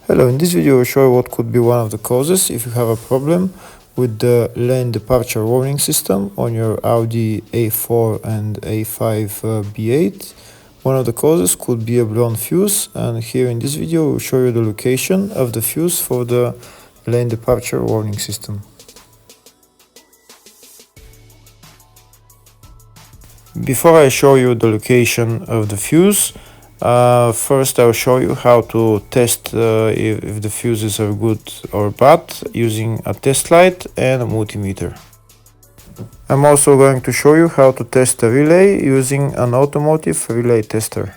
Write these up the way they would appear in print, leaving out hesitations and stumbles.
Hello, in this video I'll show you what could be one of the causes if you have a problem with the lane departure warning system on your Audi A4 and A5 B8. One of the causes could be a blown fuse, and here in this video we'll show you the location of the fuse for the lane departure warning system. Before I show you the location of the fuse, first I'll show you how to test if the fuses are good or bad using a test light and a multimeter. I'm also going to show you how to test a relay using an automotive relay tester.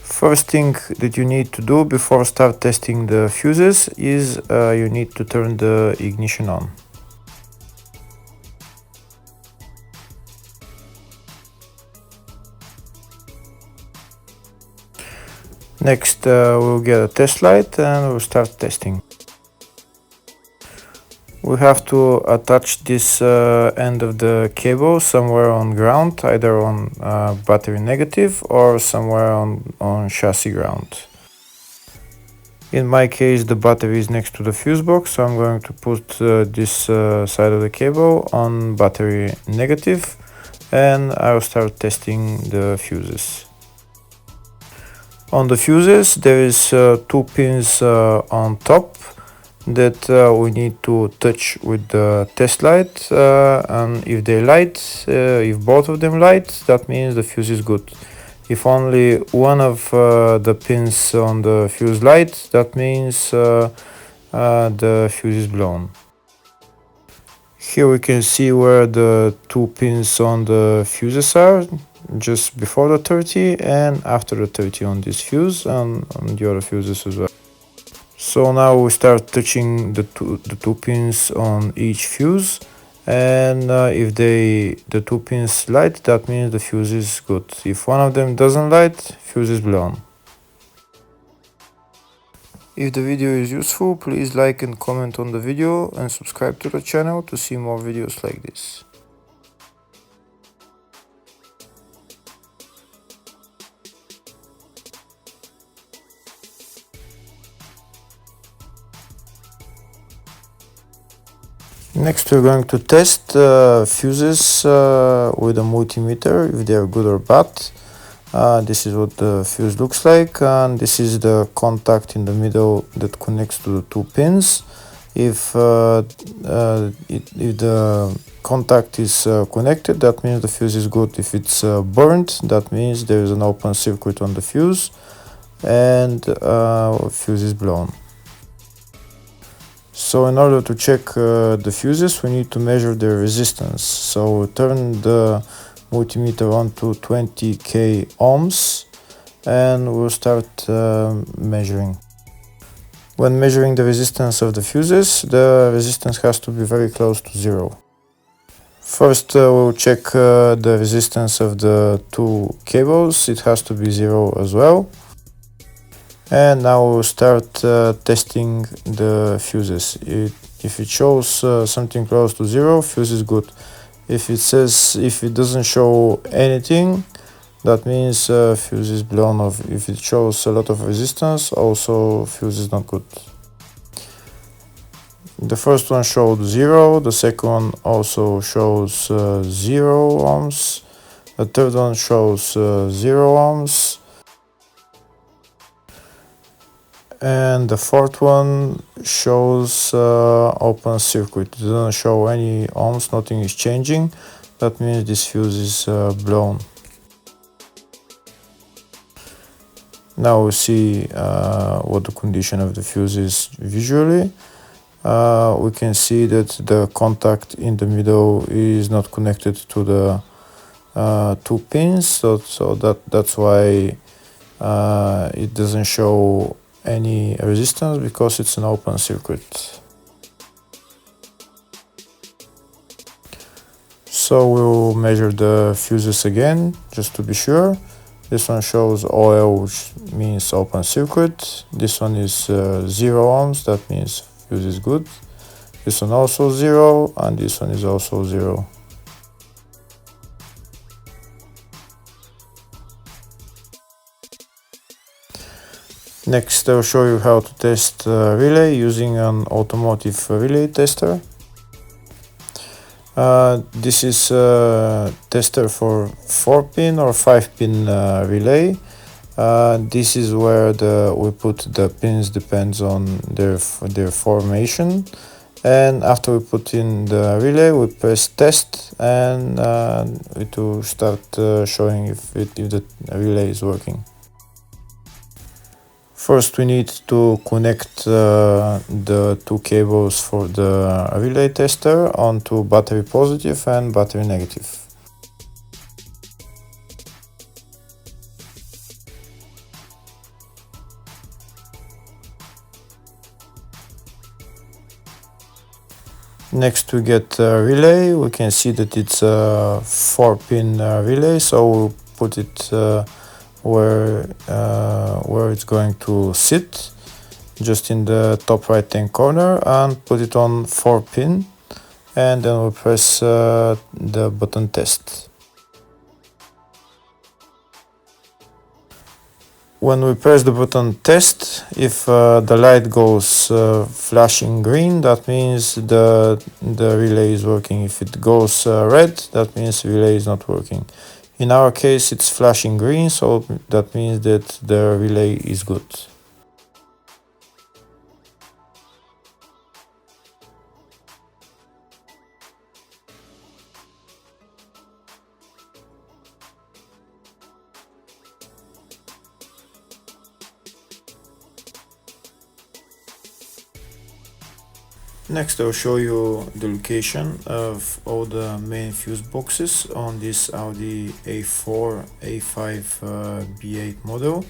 First thing that you need to do before start testing the fuses is you need to turn the ignition on. Next, we'll get a test light and we'll start testing. We have to attach this end of the cable somewhere on ground, either on battery negative or somewhere on chassis ground. In my case, the battery is next to the fuse box, so I'm going to put this side of the cable on battery negative, and I'll start testing the fuses. On the fuses, there is two pins on top that we need to touch with the test light, and if they light, if both of them light, that means the fuse is good. If only one of the pins on the fuse light, that means the fuse is blown. Here we can see where the two pins on the fuses are, just before the 30 and after the 30 on this fuse and on the other fuses as well. So now we start touching the two pins on each fuse, and if the two pins light, that means the fuse is good. If one of them doesn't light, fuse is blown. If the video is useful, please like and comment on the video and subscribe to the channel to see more videos like this. Next, we're going to test fuses with a multimeter, if they are good or bad. This is what the fuse looks like, and this is the contact in the middle that connects to the two pins. If the contact is connected, that means the fuse is good. If it's burnt, that means there is an open circuit on the fuse and fuse is blown. So in order to check the fuses, we need to measure their resistance. So we turn the multimeter on to 20k ohms and we'll start measuring. When measuring the resistance of the fuses, the resistance has to be very close to zero. First, we'll check the resistance of the two cables. It has to be zero as well. And now we'll start testing the fuses. If it shows something close to zero, fuse is good. If it doesn't show anything, that means fuse is blown off. If it shows a lot of resistance, also fuse is not good. The first one showed zero, the second one also shows 0 ohms, the third one shows 0 ohms, and the fourth one shows open circuit. It doesn't show any ohms, nothing is changing. That means this fuse is blown. Now we see what the condition of the fuse is visually. We can see that the contact in the middle is not connected to the two pins, so that's why it doesn't show any resistance, because it's an open circuit. So we'll measure the fuses again just to be sure. This one shows OL, which means open circuit. This one is 0 ohms, that means fuse is good. This one also 0, and this one is also 0. Next, I'll show you how to test relay using an automotive relay tester. This is a tester for 4-pin or 5-pin relay. This is where we put the pins, depends on their formation. And after we put in the relay, we press test, and it will start showing if the relay is working. First, we need to connect the two cables for the relay tester onto battery positive and battery negative. Next, we get a relay. We can see that it's a 4-pin relay, so we'll put it where it's going to sit, just in the top right hand corner, and put it on 4-pin, and then we'll press the button test. When we press the button test, if the light goes flashing green, that means the relay is working. If it goes red, that means the relay is not working. In our case, it's flashing green, so that means that the relay is good. Next, I'll show you the location of all the main fuse boxes on this Audi A4 A5 B8 model.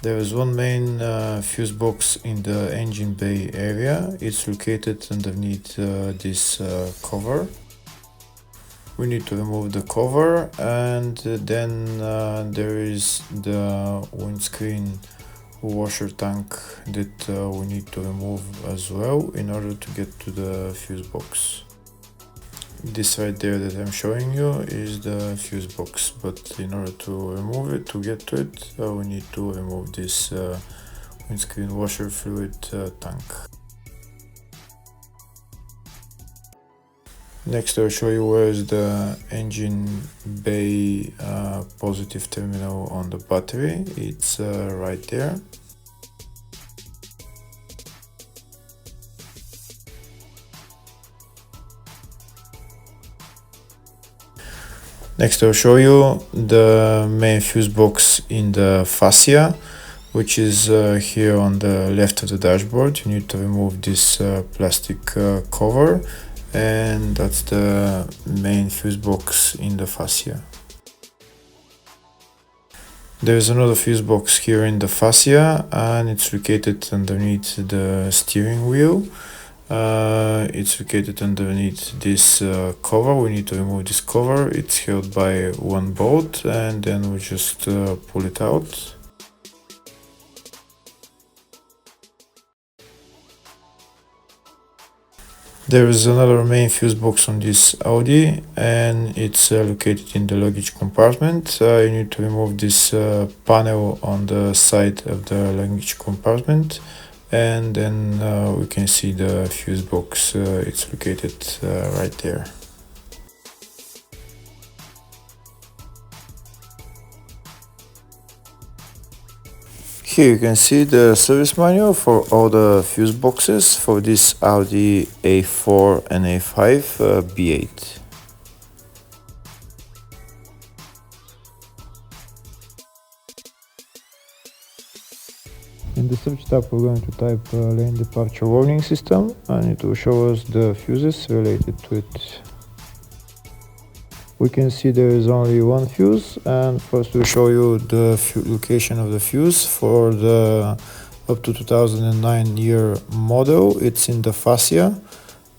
There is one main fuse box in the engine bay area. It's located underneath this cover. We need to remove the cover, and then there is the windscreen washer tank that we need to remove as well in order to get to the fuse box. This right there that I'm showing you is the fuse box, but in order to remove it, to get to it, we need to remove this windscreen washer fluid tank. Next, I'll show you where is the engine bay positive terminal on the battery. It's right there. Next, I'll show you the main fuse box in the fascia, which is here on the left of the dashboard. You need to remove this plastic cover, and that's the main fuse box in the fascia. There's another fuse box here in the fascia, and it's located underneath the steering wheel. It's located underneath this cover. We need to remove this cover. It's held by one bolt, and then we just pull it out. There is another main fuse box on this Audi, and it's located in the luggage compartment. You need to remove this panel on the side of the luggage compartment, and then we can see the fuse box. It's located right there. Here you can see the service manual for all the fuse boxes for this Audi A4 and A5 B8. In the search tab, we're going to type lane departure warning system, and it will show us the fuses related to it. We can see there is only one fuse, and first we'll show you the location of the fuse for the up to 2009 year model. It's in the fascia,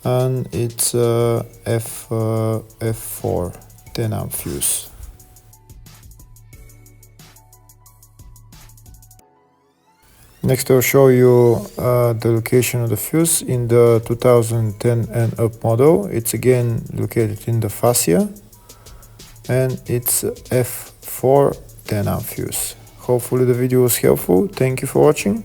and it's F4 10 amp fuse. Next, I'll show you the location of the fuse in the 2010 and up model. It's again located in the fascia, and it's F4 10 amp fuse. Hopefully the video was helpful. Thank you for watching.